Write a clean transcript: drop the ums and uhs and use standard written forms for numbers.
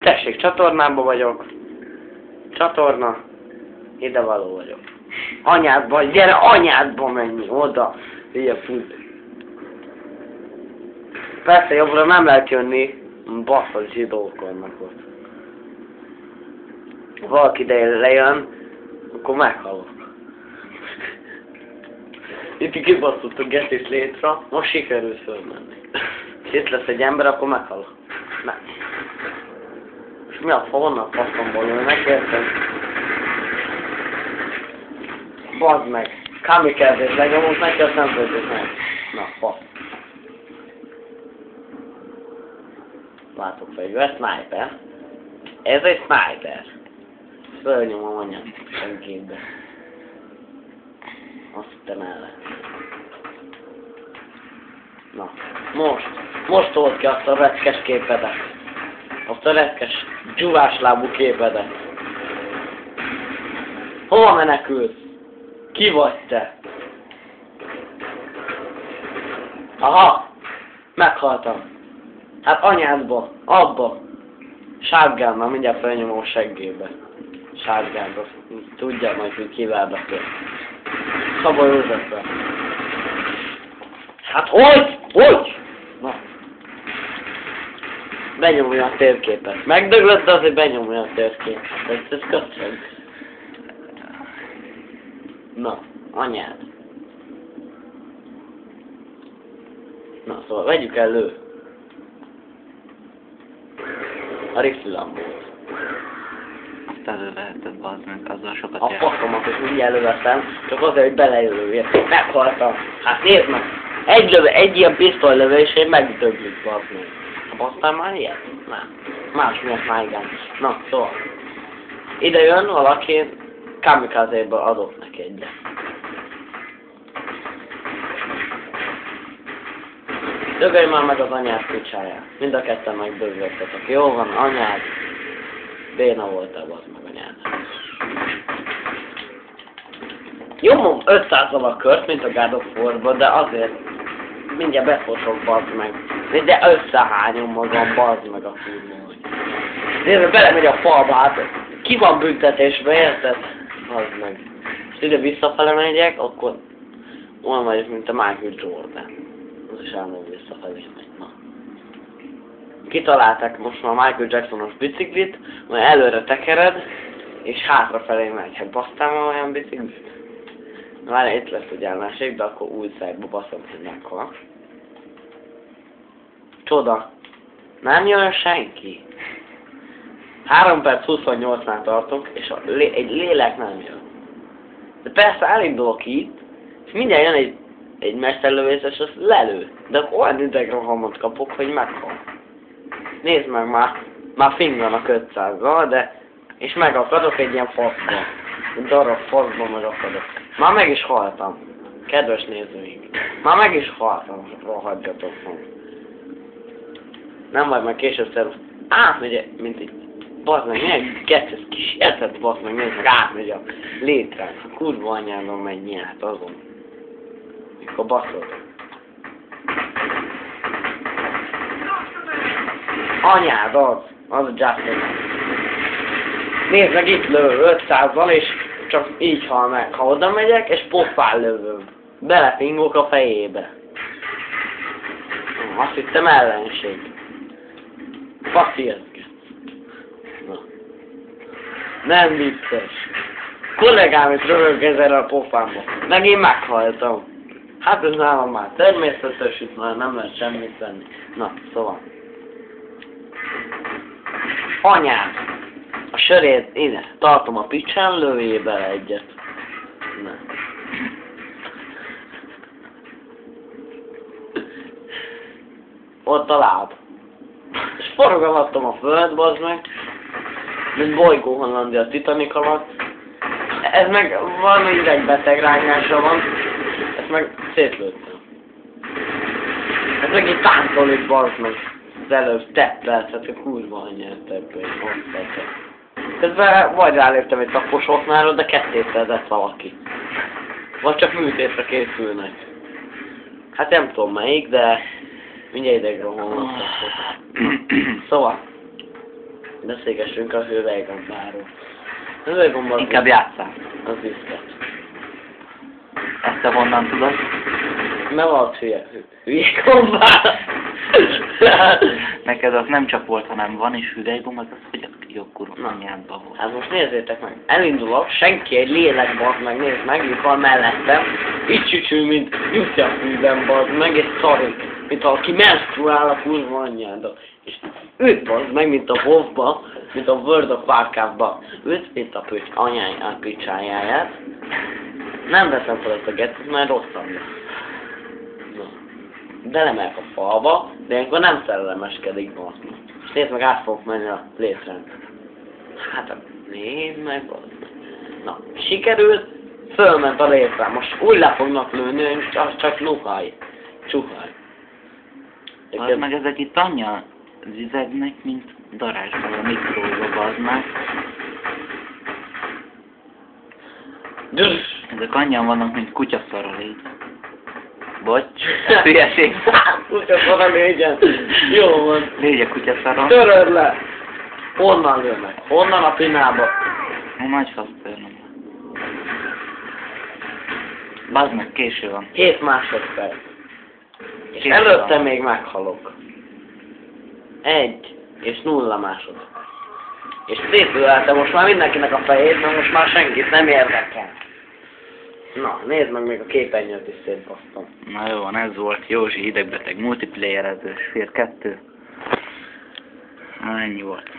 Tessék, csatornában vagyok. Csatorna. Ide való vagyok. Anyádba, gyere anyádba menj, oda. Ilyen fut. Persze jobbra nem lehet jönni. Basszott zsidók vannak ott. Ha valaki ide lejön, akkor meghalok. Itt kibaszott a getis létre, most sikerül fölmenni. És itt lesz egy ember, akkor meghalok. Nem. És mi a honnan faszomból jönnek, érted? Bazd meg! Kamikázét lenyomunk neki, azt nem tudjuk meg. Na, fasz. Látok fegyver, sniper. Ez egy sniper. Fölnyomom anyám senképbe. Azt hittem el lehet. Na, most told ki azt a retkes képedet. Azt a retkes dzsuváslábú képedet. Hova menekülsz? Ki vagy te? Aha! Meghaltam. Hát anyádba, abba. Sárgánnal, mindjárt felnyomom a seggébe. Sárgánba. Tudják majd, hogy kivel beszél. Szabó Józsefben. Hát hogy? Hogy? Na. Benyomja a térképet. Megdöglött, de azért benyomja a térképet. Ez köszönöm. Na, anyád. Na, szóval vegyük elő. A Rixi Lambót. Azt elő lehetett, bazd meg, azzal sokat A faszomat is úgy előveszem, csak azért, hogy belejövőjél. Meghaltam. Hát nézd meg! Egy ilyen pisztolylövés, és megdöglik, bazd meg. Aztán már ilyet? Nem. Más miatt már igen. Na, szóval. Ide jön valaki, kamikázéből adott neki egyet. Dögölj már meg az anyád picsáját. Mind a ketten megdöglöttetek. Jó van, anyád. Béna voltál, bazd meg anyád. Nyomom 500-al a kört, mint a God of War-ba, de azért mindjárt befosok, bazd meg. De összehányom magam, bazd meg a kurva. Nézd, belemegy a falba, hát ki van büntetésbe, érted? Bazd meg. És ide visszafele megyek, akkor olyan vagyok, mint a Michael Jordan. Az is állandóan visszafelé megy, na. Kitalálták most már Michael Jacksonos biciklit, majd előre tekered, és hátrafelé megy. Hát basztál már olyan biciklit? Na várj, itt lesz ugye a másik, de akkor új szájba baszom, hogy meghal. Csoda. Nem jön senki. 3 perc 28-nál tartok, és egy lélek nem jön. De persze elindulok itt, és mindjárt jön egy mesterlövész, és azt lelő. De akkor olyan idegrohamot kapok, hogy meghal. Nézd meg, már fing van a 500-gal, de... És megakadok egy ilyen faszba. Egy darab faszba megakadok. Már meg is haltam. Kedves nézőink. Már meg is haltam, rohadjatok meg. Nem vagy, meg később szerv. Átmegy, mint egy... Bazd meg, milyen gecses kis érted, bazd meg, nézd meg, átmegy a létrán. A kurva anyádon megy nyát azon. Mikor baszod. Anyád az a Justin. Nézd meg, itt lövöm 500-val, és csak így hal meg. Ha oda megyek, és pofán lövöm. Belepingok a fejébe. Azt hittem ellenség. Faszírtke. Na. Nem vicces. Kollégám itt röhög ezzel a pofámba. Meg én meghaltam. Hát ez nálam már természetes, itt már nem lehet semmit tenni. Na, szóval. Anyád! A sörét ide tartom a picsán, lövjél bele egyet. Na. Ott a láb. És forgalmattam a föld, bazd meg. Mint Bolygó Hollandia a Titanic alatt. Ez meg valami idegbeteg rányása van. Ezt meg szétlőttem. Ez meg így táncolik, bazd meg. Az előbb teppelt, hát a kurva anyját teppelt. Közben vagy ráléptem egy taposoknál, de kettészedett valaki. Vagy csak műtétre készülnek. Hát nem tudom melyik, de mindjárt idegrohamot. Szóval. Beszélgessünk a hővelygombáról. A hővelygomba Inkább játsszál. az viszket. Ezt te honnan tudod? Mert van hülye gombára. Neked az nem csak volt, hanem van is hüvelygomb, az az, hogy a jó kurva Na. anyádba volt. Hát most nézzétek meg, elindulok, senki egy lélek bazd meg, nézd meg, itt van mellettem, így csücsül, mint Jussi a fűben bazd meg, és szarik, mint aki menstruál a kurva anyjáda. És őt bazd meg, mint a WoW-ba, mint a World of Warcraft-ba, őt, mint a picsájáját. Nem veszem fel ezt a gettet, mert rosszabb lesz. Na. Belemegyek a falba, de ilyenkor nem szerelemeskedik bazd meg. És nézd meg, át fogok menni a létrán. Hát, nézd meg, bazd meg. Na, sikerült, fölment a létrán. Most úgy le fognak lőni, és csak luhaj. Csuhaj. Az meg ezek itt anyja vizegnek, mint darázsban a mikróba, bazd meg. Düss! Ezek annyian vannak, mint kutyaszarolék. Bocs, ez hülyeség. Kutya szar a légyen. Jó van. Légy a kutyaszaron. Töröd le! Honnan lőnek? Honnan a pinába? A nagy fasz törnöm. Bazd meg, késő van. 7 másodperc. És Késő előtte van. még meghalok. 1 és 0 másodperc. És szétülelte most már mindenkinek a fejét, mert most már senkit nem érdekel. Na, nézd meg, még a képernyőt is szétbasztom. Na jó van, ez volt Józsi hidegbeteg multiplayerezős fél 2. Na ennyi volt.